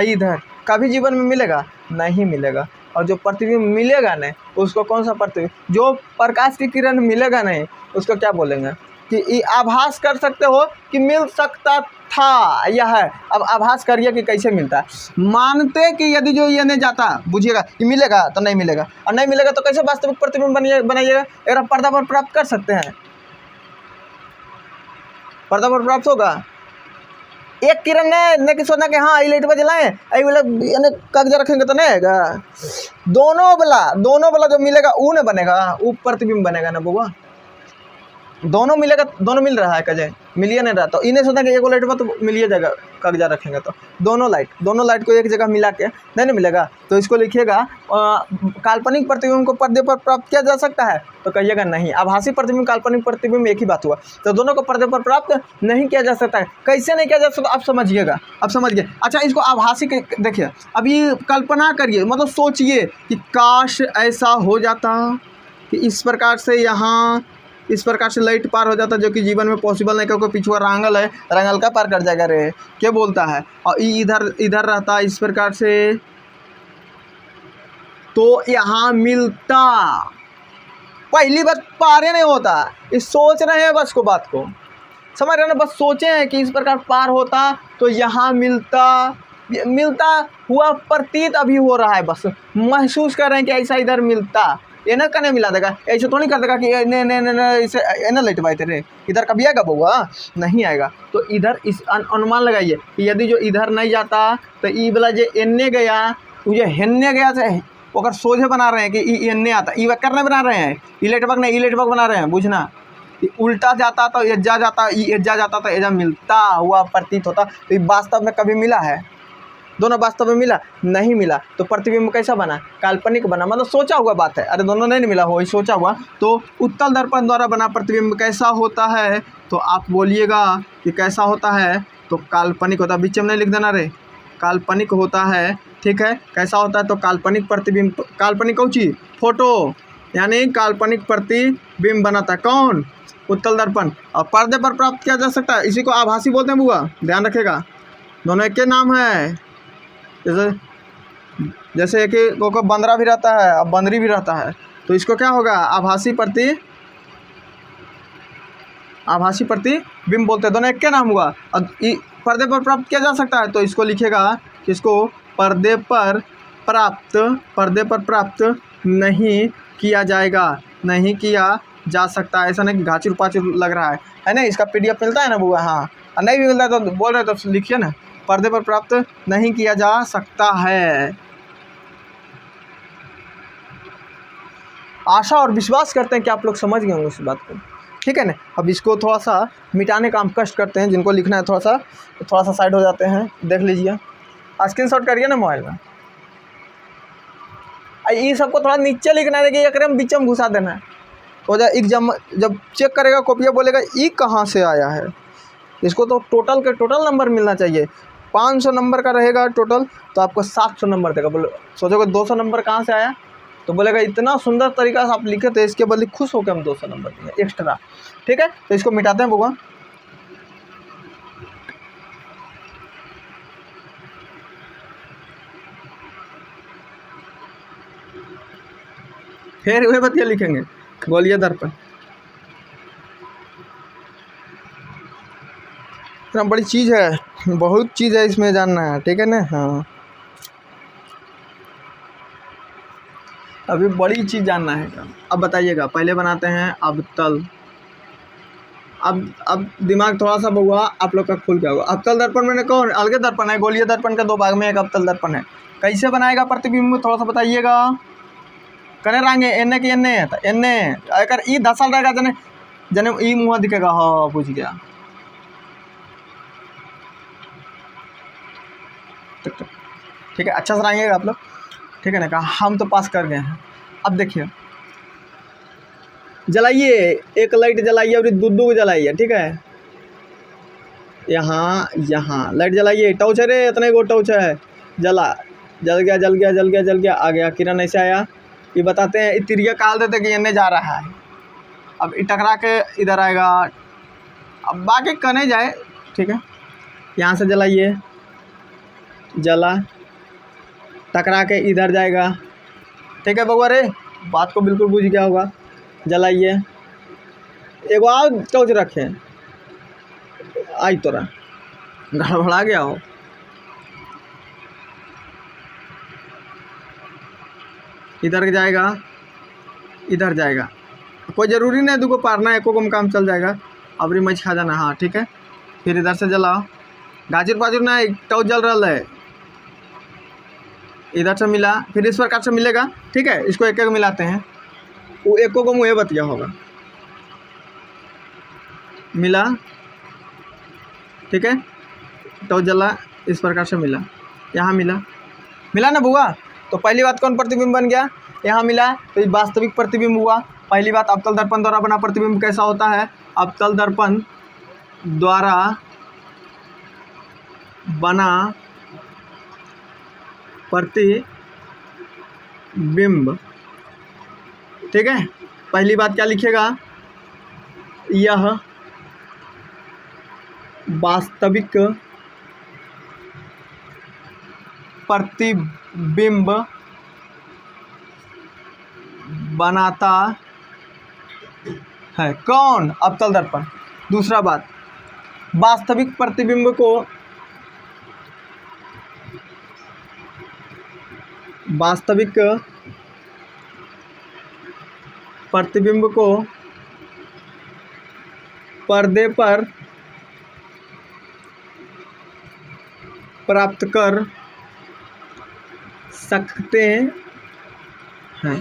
A: इधर। कभी जीवन में मिलेगा नहीं मिलेगा। और जो प्रतिबिंब मिलेगा नहीं उसको कौन सा प्रतिबिंब, जो प्रकाश की किरण मिलेगा नहीं उसको क्या बोलेंगे कि ये आभास कर सकते हो कि मिल सकता था, यह है। अब आभास करिए कि कैसे मिलता है। मानते कि यदि जो ये नहीं जाता, बुझिएगा ये मिलेगा तो नहीं मिलेगा, और नहीं मिलेगा तो कैसे वास्तविक प्रतिबिंब बनाइएगा। अगर पर्दा पर प्राप्त कर सकते हैं, पर्दा पर प्राप्त होगा। एक किरण ने कि सोचना कि हाँ लाइट पर जलाएं, आई वाला कागज रखेंगे तो नहीं आएगा। दोनों वाला जो मिलेगा वो नहीं बनेगा, वो प्रतिबिंब बनेगा ना बुआ। दोनों मिलेगा, दोनों मिल रहा है कजे, मिलिए नहीं रहा तो इन्हें सोचना कि एक लाइट पर तो मिलिए जाएगा, कागजा रखेंगे तो दोनों लाइट को एक जगह मिला के नहीं मिलेगा। तो इसको लिखिएगा काल्पनिक प्रतिबिंब को पर्दे पर प्राप्त किया जा सकता है, तो कहिएगा नहीं। आभासी प्रतिबिंब काल्पनिक प्रतिबिंब एक ही बात हुआ, तो दोनों को पर्दे पर प्राप्त नहीं किया जा सकता है। कैसे नहीं किया जा सकता आप समझिएगा, अब समझिए। अच्छा इसको आभासी देखिए, अभी कल्पना करिए, मतलब सोचिए कि काश ऐसा हो जाता कि इस प्रकार से यहाँ इस प्रकार से लाइट पार हो जाता, जो कि जीवन में पॉसिबल नहीं, क्योंकि पिछुआ रांगल है, रांगल का पार कर जाएगा रे, क्या बोलता है। और इधर रहता इस प्रकार से, तो यहाँ मिलता। पहली बात पारे नहीं होता, इस सोच रहे हैं बस को, बात को समझ रहे हैं ना, बस सोचे हैं कि इस प्रकार पार होता तो यहाँ मिलता हुआ प्रतीत अभी हो रहा है, बस महसूस कर रहे हैं कि ऐसा इधर मिलता। ये ना कने मिला देगा, ऐसे तो नहीं कर देगा कि इसे ना लेट पाए थे, इधर कभी आएगा बउआ, नहीं आएगा। तो इधर इस अनुमान लगाइए कि यदि जो इधर नहीं जाता तो ई वाला जो एन्ने गया, वो जो हेन्ने गया से अगर सोझे बना रहे हैं कि ई एन्ने आता, ई करने बना रहे हैं, ई लेटवर्क नहीं, ई लेटवर्क बना रहे हैं, बुझना। उल्टा जाता तो एज्जा जाता, ई एज्जा जाता तो एजा मिलता हुआ प्रतीत होता। तो ये वास्तव में कभी मिला है, दोनों वास्तव में मिला नहीं मिला, तो प्रतिबिंब कैसा बना, काल्पनिक बना, मतलब सोचा हुआ बात है। अरे दोनों नहीं मिला हो, सोचा हुआ। तो उत्तल दर्पण द्वारा बना प्रतिबिंब कैसा होता है, तो आप बोलिएगा कि कैसा होता है, तो काल्पनिक होता है। बीच में नहीं लिख देना रे, काल्पनिक होता है, ठीक है। कैसा होता है? तो काल्पनिक प्रतिबिंब, काल्पनिक कौन चीज? फोटो, यानी काल्पनिक प्रतिबिंब बनाता है कौन? उत्तल दर्पण। और पर्दे पर प्राप्त किया जा सकता है, इसी को आभासी बोलते हैं बुआ, ध्यान रखेगा, दोनों एक के नाम है। जैसे एक को बंदरा भी रहता है और बंदरी भी रहता है, तो इसको क्या होगा? आभासी प्रतिबिंब बोलते हैं, दोनों एक के नाम हुआ। और पर्दे पर प्राप्त किया जा सकता है, तो इसको लिखेगा किसको? पर्दे पर प्राप्त नहीं किया जाएगा, नहीं किया जा सकता। ऐसा नहीं कि घाचुर पाचुर लग रहा है ना। इसका PDF मिलता है ना बुआ? हाँ, और नहीं भी मिलता है तो बोल रहे तो लिखिए ना, पर्दे पर प्राप्त नहीं किया जा सकता है। आशा और विश्वास करते हैं कि आप लोग समझ गए होंगे इस बात को, ठीक है ना। अब इसको थोड़ा सा मिटाने का हम कष्ट करते हैं, जिनको लिखना है थोड़ा सा साइड हो जाते हैं, देख लीजिए, स्क्रीनशॉट करिए ना मोबाइल में। ये सबको थोड़ा नीचे लिखना है कि एकदम बीच में घुसा देना है। तो एग्जाम जब चेक करेगा कॉपिया बोलेगा ये कहाँ से आया है। इसको तो टोटल के टोटल नंबर मिलना चाहिए। 500 नंबर का रहेगा टोटल, तो आपको 700 नंबर देगा। बोलो सोचोगे 200 नंबर कहाँ से आया, तो बोलेगा इतना सुंदर तरीका से आप लिखे थे, इसके बदले खुश होकर हम 200 नंबर देंगे एक्स्ट्रा, ठीक है। तो इसको मिटाते हैं बुआ। फिर वही बतिया लिखेंगे, गोलीय दर्पण। इतना बड़ी चीज़ है, बहुत चीज़ है इसमें जानना है, ठीक है ना। हाँ, अभी बड़ी चीज़ जानना है। अब बताइएगा, पहले बनाते हैं अवतल। अब दिमाग थोड़ा सा बुआ आप लोग का खुल गया होगा। अवतल दर्पण में कौन अलग दर्पण है? गोलीय दर्पण का 2 भाग में एक अवतल दर्पण है। कैसे बनाएगा प्रतिबिंब, थोड़ा सा बताइएगा। करे रांगे एने के एने अगर ई धसल रहेगा जने जने ई मुँह दिखेगा। हाँ, पूछ गया, ठीक है। अच्छा से रहेंगे आप लोग, ठीक है ना। कहा हम तो पास कर गए हैं। अब देखिए, जलाइए, एक लाइट जलाइए और दूध को जलाइए, ठीक है। यहाँ लाइट जलाइए, टॉर्च है रे, इतने को टॉर्च है। जल गया, आ गया किरण, ऐसे आया। ये बताते हैं, तिरिया काल देते कि इन्हें जा रहा है। अब टकरा के इधर आएगा, अब बाकी कने जाए, ठीक है। यहाँ से जलाइए, जला, टकरा के इधर जाएगा, ठीक है बउआ रे, बात को बिल्कुल बुझ गया होगा। जलाइए, एगो और टॉर्च रखें, आई तोरा गड़बड़ा गया हो। इधर जाएगा, कोई ज़रूरी नहीं दुगो पारना, एको को काम चल जाएगा। अब रिमच खा जाना, हाँ ठीक है। फिर इधर से जलाओ, गाजर पाजर ना टॉर्च जल रहा है, इधर से मिला, फिर इस प्रकार से मिलेगा, ठीक है। इसको एक एक मिलाते हैं, वो एको को मुँह बतिया होगा, मिला, ठीक है। टॉर्च जला, इस प्रकार से मिला, यहाँ मिला ना बुआ। तो पहली बात कौन प्रतिबिंब बन गया, यहाँ मिला, तो ये वास्तविक प्रतिबिंब हुआ। पहली बात, अवतल दर्पण द्वारा बना प्रतिबिंब कैसा होता है? अवतल दर्पण द्वारा बना प्रतिबिंब, ठीक है। पहली बात क्या लिखेगा, यह वास्तविक प्रतिबिंब बनाता है कौन? अवतल दर्पण। दूसरा बात, वास्तविक प्रतिबिंब को पर्दे पर प्राप्त कर सकते हैं,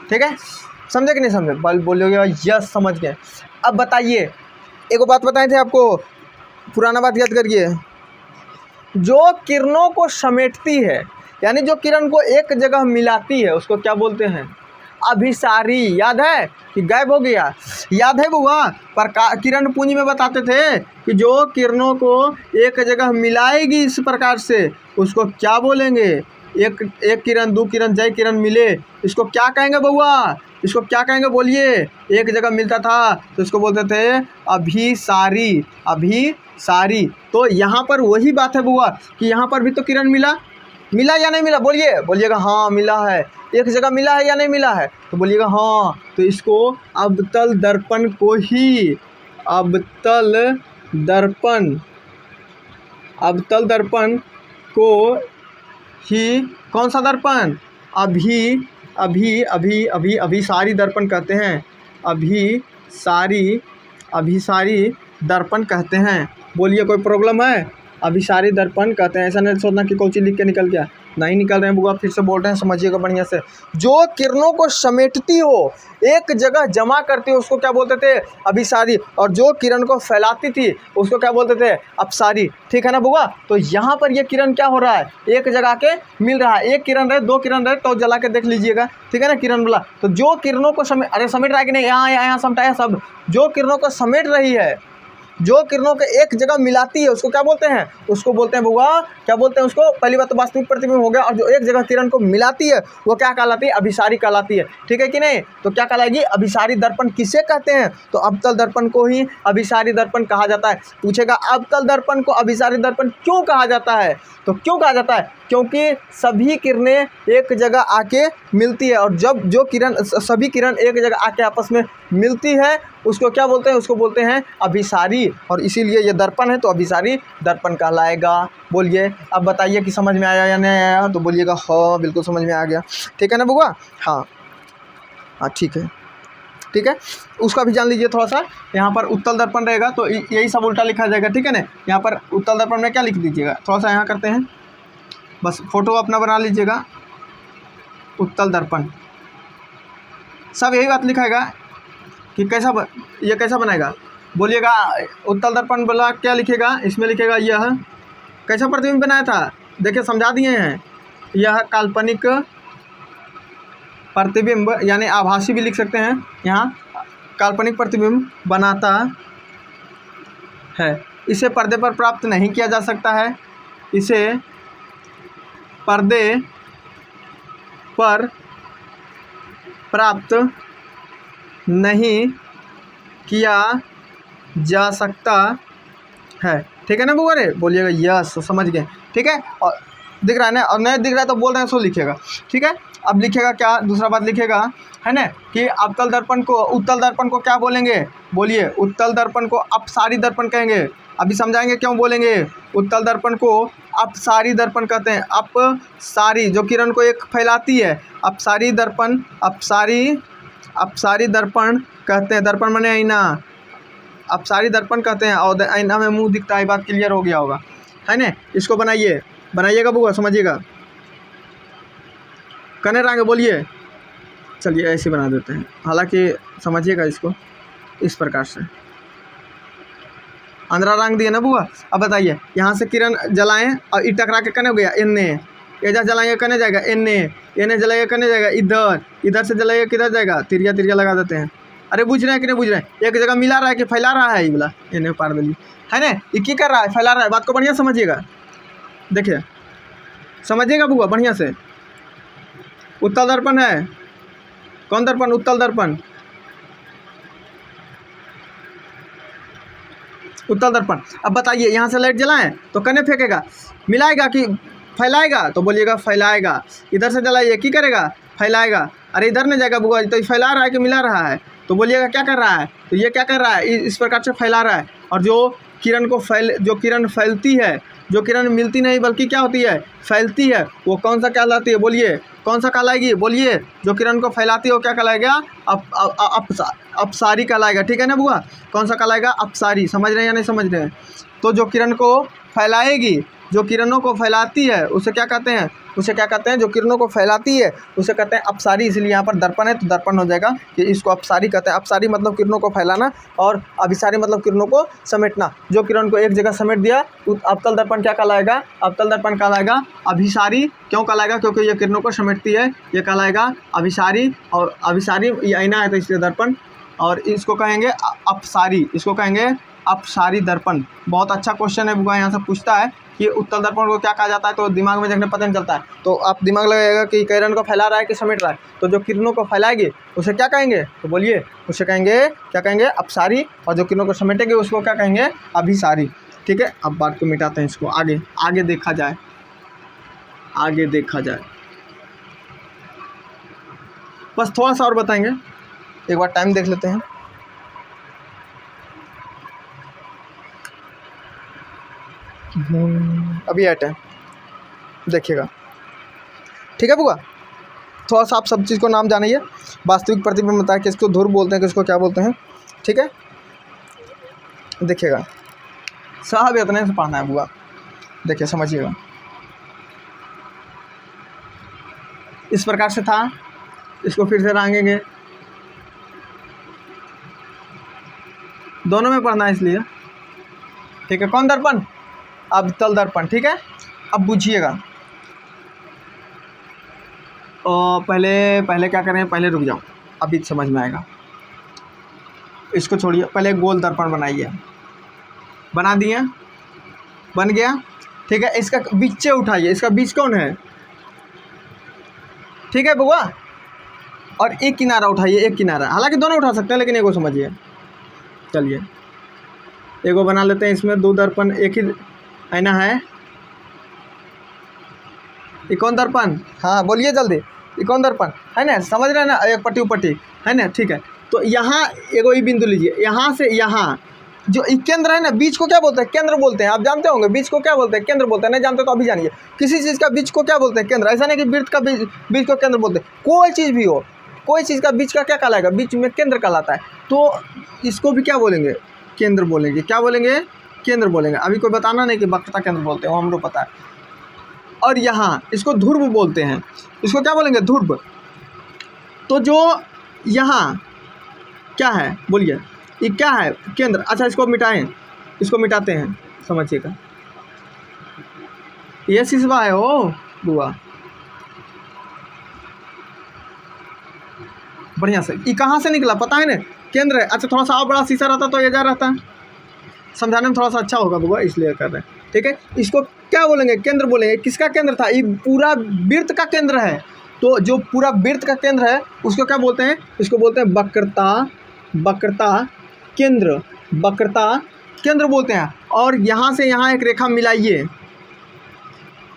A: ठीक है। समझे कि नहीं समझे? बोलोगे यस समझ गए। अब बताइए, एक बात बताए थे आपको, पुराना बात याद करिए। जो किरणों को समेटती है, यानी जो किरण को एक जगह मिलाती है, उसको क्या बोलते हैं? अभिसारी। याद है कि गायब हो गया? याद है बुआ? पर किरण पुंज में बताते थे कि जो किरणों को एक जगह मिलाएगी इस प्रकार से उसको क्या बोलेंगे? एक किरण, दो किरण, जय किरण मिले, इसको क्या कहेंगे बउआ? इसको क्या कहेंगे बोलिए? एक जगह मिलता था तो इसको बोलते थे अभिसारी। अभिसारी। तो यहाँ पर वही बात है बुआ कि यहाँ पर भी तो किरण मिला या नहीं मिला? बोलिएगा हाँ मिला है। एक जगह मिला है या नहीं मिला है? तो बोलिएगा हाँ। तो इसको अवतल दर्पण को ही, अवतल दर्पण को ही, कौन सा दर्पण? अभिसारी दर्पण कहते हैं। अभिसारी दर्पण कहते हैं। बोलिए कोई प्रॉब्लम है? अभिसारी दर्पण कहते हैं। ऐसा नहीं सोचना कि कोई चीज़ लिख के निकल गया, नहीं निकल रहे हैं बुआ, फिर से बोल रहे हैं, समझिएगा बढ़िया से। जो किरणों को समेटती हो, एक जगह जमा करती हो, उसको क्या बोलते थे? अभिसारी। और जो किरण को फैलाती थी उसको क्या बोलते थे? अपसारी। ठीक है ना बुआ? तो यहाँ पर ये किरण क्या हो रहा है? एक जगह के मिल रहा है। एक किरण रहे, दो किरण रहे तो जला के देख लीजिएगा। ठीक है ना? किरण वाला तो जो किरणों को समेट रहा है कि नहीं, यहाँ समटाया सब, जो किरणों को समेट रही है, जो किरणों को एक जगह मिलाती है उसको क्या बोलते हैं? उसको बोलते हैं बुआ, क्या बोलते हैं उसको? पहली बात तो वास्तविक प्रतिबिंब हो गया। और जो एक जगह किरण को मिलाती है वो क्या कहलाती है? अभिसारी कहलाती है। ठीक है कि नहीं? तो क्या कहलाएगी? अभिसारी दर्पण किसे कहते हैं? तो अवतल दर्पण को ही अभिसारी दर्पण कहा जाता है। पूछेगा अवतल दर्पण को अभिसारी दर्पण क्यों कहा जाता है? तो क्यों कहा जाता है? क्योंकि सभी किरणें एक जगह आके मिलती है, और जब जो किरण, सभी किरण एक जगह आके आपस में मिलती है उसको क्या बोलते हैं? उसको बोलते हैं अभिसारी। और इसीलिए ये दर्पण है तो अभिसारी दर्पण कहलाएगा। बोलिए अब बताइए कि समझ में आया या नहीं आया? तो बोलिएगा हाँ बिल्कुल समझ में आ गया। ठीक है ना बुआ? हाँ ठीक है, ठीक है। उसका भी जान लीजिए थोड़ा सा। यहाँ पर उत्तल दर्पण रहेगा तो यही सब उल्टा लिखा जाएगा। ठीक है ना? यहाँ पर उत्तल दर्पण में क्या लिख दीजिएगा, थोड़ा सा यहाँ करते हैं, बस फोटो अपना बना लीजिएगा। उत्तल दर्पण सब यही बात लिखाएगा कि ये कैसा बनाएगा। बोलिएगा उत्तल दर्पण बोला क्या लिखेगा? इसमें लिखेगा यह कैसा प्रतिबिंब बनाया था? देखिए समझा दिए हैं। यह काल्पनिक प्रतिबिंब यानी आभासी भी लिख सकते हैं, यहाँ काल्पनिक प्रतिबिंब बनाता है। इसे पर्दे पर प्राप्त नहीं किया जा सकता है। इसे पर्दे पर प्राप्त नहीं किया जा सकता है। ठीक है ना बुआ रे? बोलिएगा यस, समझ गए। ठीक है? और दिख रहा है ना? और नहीं दिख रहा है तो बोल रहे हैं सो लिखिएगा। ठीक है? अब लिखिएगा क्या? दूसरा बात लिखिएगा है ना कि अवतल दर्पण को, उत्तल दर्पण को क्या बोलेंगे? बोलिए उत्तल दर्पण को अपसारी दर्पण कहेंगे। अभी समझाएंगे क्यों बोलेंगे। उत्तल दर्पण को अपसारी दर्पण कहते हैं। अपसारी जो किरण को एक फैलाती है, अपसारी दर्पण, अपसारी दर्पण कहते हैं। दर्पण माने आईना, अपसारी दर्पण कहते हैं। और आईना में मुंह दिखता है, बात क्लियर हो गया होगा है ना? इसको बनाइएगा बुआ, समझिएगा। कने रंग बोलिए, चलिए ऐसे बना देते हैं। हालांकि समझिएगा इसको इस प्रकार से। अंदर रंग दिए ना बुआ। अब बताइए यहाँ से किरण जलाएं और ई टकरा के कने हो गया एने, इधर जलाएंगे कने जाएगा एने, एने जलाइए कने जाएगा इधर, इधर से जलाइए किधर जाएगा? तिरिया लगा देते हैं। अरे बुझ रहे हैं कि नहीं बुझ रहे हैं? एक जगह मिला रहा है कि फैला रहा है? ये वाला एने पार दिली है ना? ये क्या कर रहा है? फैला रहा है। बात को बढ़िया समझिएगा, देखिए समझिएगा बुआ बढ़िया से। उत्तल दर्पण है, कौन दर्पण? उत्तल दर्पण, उत्तल दर्पण। अब बताइए यहाँ से लाइट जलाएं तो कने फेंकेगा? मिलाएगा कि फैलाएगा? तो बोलिएगा फैलाएगा। इधर से जलाइए की करेगा? फैलाएगा। अरे इधर नहीं जाएगा बुआ, तो फैला रहा है कि मिला रहा है? तो बोलिएगा क्या कर रहा है? तो ये क्या कर रहा है? इस प्रकार से फैला रहा है। और जो किरण फैलती है, जो किरण मिलती नहीं बल्कि क्या होती है? फैलती है, वो कौन सा कहलाती है? बोलिए कौन सा कहलाएगी? बोलिए जो किरण को फैलाती है वो क्या कहलाएगा? अपसारी कहलाएगा। ठीक है ना बुआ? कौन सा कहलाएगा? अपसारी। समझ रहे हैं या नहीं समझ रहे हैं? तो जो किरण को फैलाएगी जो किरणों को फैलाती है उसे क्या कहते हैं, उसे क्या कहते हैं, जो किरणों को फैलाती है उसे कहते हैं अपसारी। इसलिए यहाँ पर दर्पण है तो दर्पण हो जाएगा कि इसको अपसारी कहते हैं। अपसारी मतलब किरणों को फैलाना और अभिसारी मतलब किरणों को समेटना। जो किरण को एक जगह समेट दिया अवतल दर्पण क्या कहलाएगा, अवतल दर्पण कहलाएगा अभिसारी। क्यों कहलाएगा, क्योंकि ये किरणों को समेटती है, ये कहलाएगा अभिसारी। और अभिसारी ये आईना है तो इसलिए दर्पण। और इसको कहेंगे अपसारी, इसको कहेंगे अपसारी दर्पण। बहुत अच्छा क्वेश्चन है, बुआ यहाँ से पूछता है कि उत्तल दर्पण को क्या कहा जाता है, तो दिमाग में देखने पता नहीं चलता है। तो आप दिमाग लगाएगा कि किरण को फैला रहा है कि समेट रहा है। तो जो किरणों को फैलाएगी उसे क्या कहेंगे, तो बोलिए, उसे कहेंगे क्या कहेंगे, अपसारी। और जो किरणों को समेटेंगे उसको क्या कहेंगे, अभिसारी। ठीक है, अब बात को मिटाते हैं, इसको आगे आगे देखा जाए, आगे देखा जाए। बस थोड़ा सा और बताएंगे, एक बार टाइम देख लेते हैं। अभी है टाइम, देखिएगा। ठीक है बुआ, थोड़ा सा आप सब चीज़ को नाम जानिए। वास्तविक प्रतिबिंब बताया किसको ध्रुव बोलते हैं, किसको क्या बोलते हैं। ठीक है, देखिएगा, साहब इतने से पढ़ना है बुआ, देखिए समझिएगा। इस प्रकार से था, इसको फिर से रंगेंगे, दोनों में पढ़ना है इसलिए। ठीक है, कौन दर्पण, अवतल दर्पण। ठीक है, अब बुझिएगा। पहले क्या करें, पहले रुक जाओ, अभी समझ में आएगा। इसको छोड़िए, पहले गोल दर्पण बनाइए। बना दिए, बन गया। ठीक है, इसका बीच उठाइए, इसका बीच कौन है, ठीक है बुआ। और एक किनारा उठाइए, एक किनारा, हालांकि दोनों उठा सकते हैं लेकिन एगो समझिए। चलिए एगो बना लेते हैं, इसमें दो दर्पण, एक ही आईना है। ये कौन दर्पण, हाँ बोलिए जल्दी, ये कौन दर्पण है ना, समझ रहे हैं ना, एक पट्टी उपट्टी है ना। ठीक है, तो यहाँ एगो ही बिंदु लीजिए, यहाँ से यहाँ जो केंद्र है ना, बीच को क्या बोलते हैं, केंद्र बोलते हैं। आप जानते होंगे बीच को क्या बोलते हैं, केंद्र बोलते हैं। नहीं जानते तो अभी जानिए, किसी चीज़ का बीच को क्या बोलते हैं, केंद्र। ऐसा नहीं कि वृत्त का बीच को केंद्र बोलते हैं। कोई चीज़ भी हो, कोई चीज़ का बीच का क्या कहलाएगा, बीच में केंद्र कहलाता है। तो इसको भी क्या बोलेंगे, केंद्र बोलेंगे। क्या बोलेंगे, केंद्र बोलेंगे। अभी कोई बताना नहीं कि वक्रता केंद्र बोलते हैं, वो हमको पता है। और यहाँ इसको ध्रुव बोलते हैं, इसको क्या बोलेंगे, ध्रुव। तो जो यहाँ क्या है, बोलिए, ये क्या है, केंद्र। अच्छा, इसको मिटाएं, इसको मिटाते हैं, समझिएगा। ये सिसवा है ओ बुआ, बढ़िया से। ये कहाँ से निकला पता है ना, केंद्र है। अच्छा, थोड़ा सा और बड़ा शीशा रहता तो ये जा रहता है, समझाने में थोड़ा सा अच्छा होगा बुआ, इसलिए कर रहे हैं। ठीक है, इसको क्या बोलेंगे, केंद्र बोलेंगे। किसका केंद्र था, ये पूरा वृत्त का केंद्र है। तो जो पूरा वृत्त का केंद्र है उसको क्या बोलते हैं, इसको बोलते हैं वक्रता, वक्रता केंद्र, वक्रता केंद्र बोलते हैं। और यहाँ से यहाँ एक रेखा मिलाइए,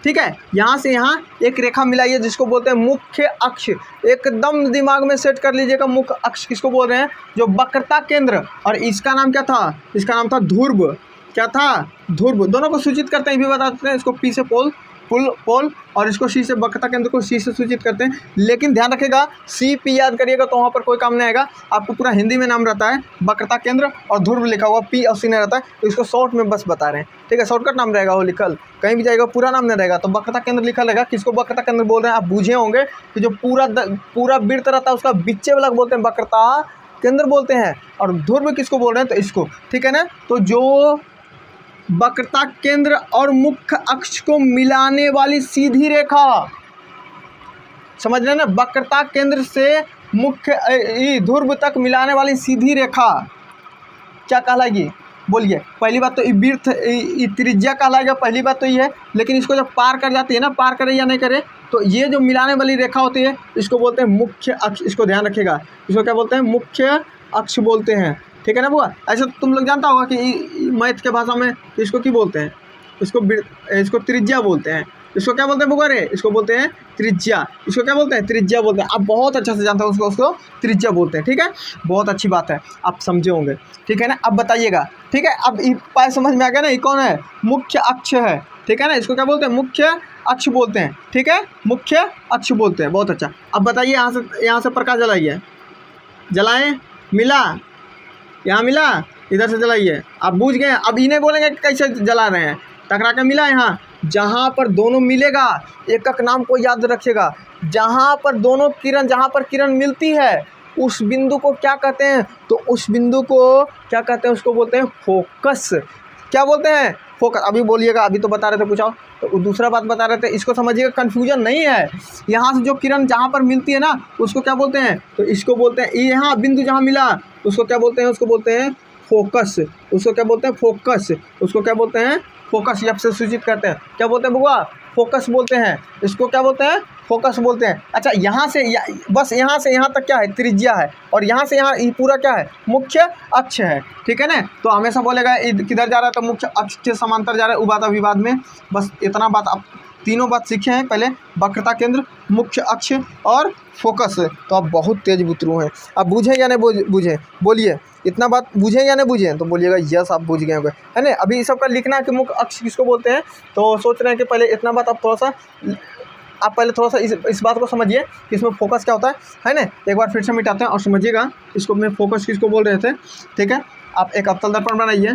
A: ठीक है, यहाँ से यहाँ एक रेखा मिलाइए जिसको बोलते हैं मुख्य अक्ष। एकदम दिमाग में सेट कर लीजिएगा, मुख्य अक्ष किसको बोल रहे हैं, जो वक्रता केंद्र। और इसका नाम क्या था, इसका नाम था ध्रुव। क्या था, ध्रुव। दोनों को सूचित करते हैं, भी बता देते हैं। इसको पी से पोल, पोल, और इसको सी से, वक्रता केंद्र को सी से सूचित करते हैं। लेकिन ध्यान रखिएगा, सी पी याद करिएगा तो वहाँ पर कोई काम नहीं आएगा। आपको पूरा हिंदी में नाम रहता है वक्रता केंद्र, और ध्रुव लिखा हुआ पी और सी नहीं रहता है। तो इसको शॉर्ट में बस बता रहे हैं, ठीक है, शॉर्टकट नाम रहेगा वो लिखल, कहीं भी जाएगा पूरा नाम नहीं रहेगा। तो वक्रता केंद्र लिखा रहेगा। किसको वक्रता केंद्र बोल रहे हैं, आप बूझे होंगे कि जो पूरा वृत्त रहता है उसका बीचे वाला बोलते हैं वक्रता केंद्र बोलते हैं। और ध्रुव किसको बोल रहे हैं, तो इसको, ठीक है ना। तो जो वक्रता केंद्र और मुख्य अक्ष को मिलाने वाली सीधी रेखा, समझ रहे हैं ना, वक्रता केंद्र से मुख्य ध्रुव तक मिलाने वाली सीधी रेखा क्या कहलाएगी, बोलिए। पहली बात तो ये वृत्त, त्रिज्या कहलाएगा, पहली बात तो ये है। लेकिन इसको जब पार कर जाती है ना, पार करे या नहीं करे, तो ये जो मिलाने वाली रेखा होती है इसको बोलते हैं मुख्य अक्ष। इसको ध्यान रखिएगा, इसको क्या बोलते हैं, मुख्य अक्ष बोलते हैं, ठीक है ना बुआ। ऐसा तुम लोग जानता होगा कि मैथ के भाषा में इसको क्या बोलते हैं, इसको त्रिज्या बोलते हैं। इसको क्या बोलते हैं बुआ रे, इसको बोलते हैं त्रिज्या। इसको क्या बोलते हैं, त्रिज्या बोलते हैं। आप बहुत अच्छा से जानते हो उसको त्रिज्या बोलते हैं, ठीक है, बहुत अच्छी बात है, आप समझे होंगे, ठीक है ना। अब बताइएगा, ठीक है, अब पाए समझ में आ गया ना, ये कौन है, मुख्य अक्ष है, ठीक है ना। इसको क्या बोलते हैं, मुख्य अक्ष बोलते हैं, ठीक है, मुख्य अक्ष बोलते हैं, बहुत अच्छा। अब बताइए, यहाँ से प्रकाश जलाइए, जलाएं, मिला, यहाँ मिला, इधर से जलाइए, आप बूझ गए। अब इन्हें बोलेंगे कैसे जला रहे हैं, टकरा के मिला यहाँ, जहाँ पर दोनों मिलेगा, एक एक नाम को याद रखिएगा, जहाँ पर दोनों किरण, जहाँ पर किरण मिलती है उस बिंदु को क्या कहते हैं? तो उस बिंदु को क्या कहते हैं? उसको बोलते हैं फोकस। क्या बोलते हैं? फोकस। अभी बोलिएगा, अभी तो बता रहे थे कुछ और, तो दूसरा बात बता रहे थे, इसको समझिएगा, कन्फ्यूजन नहीं है। यहाँ से जो किरण जहाँ पर मिलती है ना उसको क्या बोलते हैं? तो इसको बोलते हैं, यहाँ बिंदु जहाँ मिला उसको क्या बोलते हैं? उसको बोलते हैं फोकस। उसको क्या बोलते हैं? फोकस। उसको क्या बोलते हैं? फोकस। यहाँ से सूचित करते हैं, क्या बोलते हैं बुआ? फोकस बोलते हैं। इसको क्या बोलते हैं? फोकस बोलते हैं। अच्छा, यहाँ से बस यहाँ से यहाँ तक क्या है? त्रिज्या है, और यहाँ से यहाँ ये पूरा क्या है? मुख्य अक्ष है। ठीक है ना? तो हमेशा बोलेगा किधर जा रहा है? तो मुख्य अक्ष के समांतर जा रहा है, उबाद अभिवाद में। बस इतना बात आप तीनों बात सीखे हैं पहले, वक्रता केंद्र, मुख्य अक्ष और फोकस। तो आप बहुत तेज बुतरू हैं। अब बूझे या नहीं बूझे? बोलिए, इतना बात बूझे या नहीं बूझे? तो बोलिएगा यस, आप बूझ गए होंगे, है ना? अभी इस सब का लिखना है कि मुख्य अक्ष किसको बोलते हैं। तो सोच रहे हैं कि पहले इतना बात आप थोड़ा सा इस बात को समझिए कि इसमें फोकस क्या होता है ना? एक बार फिर से मिटाते हैं और समझिएगा इसको, मैं फोकस किसको बोल रहे थे। ठीक है, आप एक अवतल दर्पण बनाइए।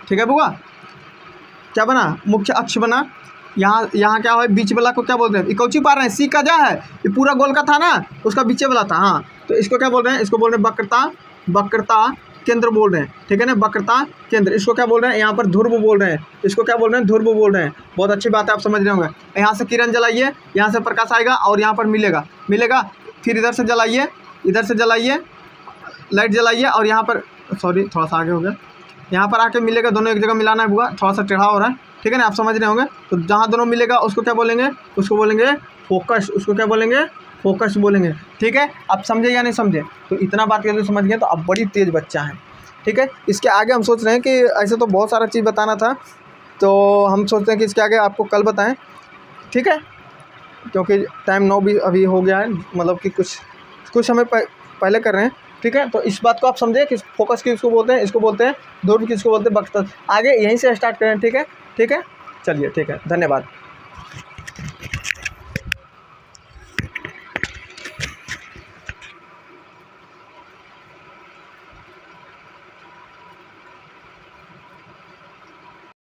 A: ठीक है बुआ, क्या बना? मुख्य अक्ष बना। यहाँ क्या है? बीच वाला को क्या बोलते हैं? इकौची पा रहे हैं, सी का जा है, ये पूरा गोल का था ना, उसका बीचे वाला था। हाँ, तो इसको क्या बोल रहे हैं? इसको बोल रहे हैं वक्रता केंद्र बोल रहे हैं। ठीक है ना? वक्रता केंद्र। इसको क्या बोल रहे हैं? यहाँ पर ध्रुव बोल रहे हैं। इसको क्या बोल रहे हैं? ध्रुव बोल रहे हैं। बहुत अच्छी बात है, आप समझ रहे होंगे। यहाँ से किरण जलाइए, यहाँ से प्रकाश आएगा और यहाँ पर मिलेगा। फिर इधर से जलाइए, लाइट जलाइए, और यहाँ पर, सॉरी थोड़ा सा आगे हो गया, यहाँ पर आके मिलेगा। दोनों एक जगह मिलाना है बुआ, थोड़ा सा टेढ़ा हो रहा है। ठीक है ना? आप समझ रहे होंगे। तो जहाँ दोनों मिलेगा उसको क्या बोलेंगे? उसको बोलेंगे फोकस। उसको क्या बोलेंगे? फोकस बोलेंगे। ठीक है, आप समझे या नहीं समझे? तो इतना बात यदि समझ गए तो आप बड़ी तेज़ बच्चा है। ठीक है, इसके आगे हम सोच रहे हैं कि ऐसे तो बहुत सारा चीज़ बताना था, तो हम सोचते हैं कि इसके आगे आपको कल बताएं। ठीक है, क्योंकि टाइम 9 भी अभी हो गया है, मतलब कि कुछ समय पहले कर रहे हैं। ठीक है, तो इस बात को आप समझे कि फोकस किसको बोलते हैं, इसको बोलते हैं ध्रुव, किसको बोलते हैं वक्रता। आगे यहीं से स्टार्ट करें। ठीक है, चलिए, ठीक है, धन्यवाद।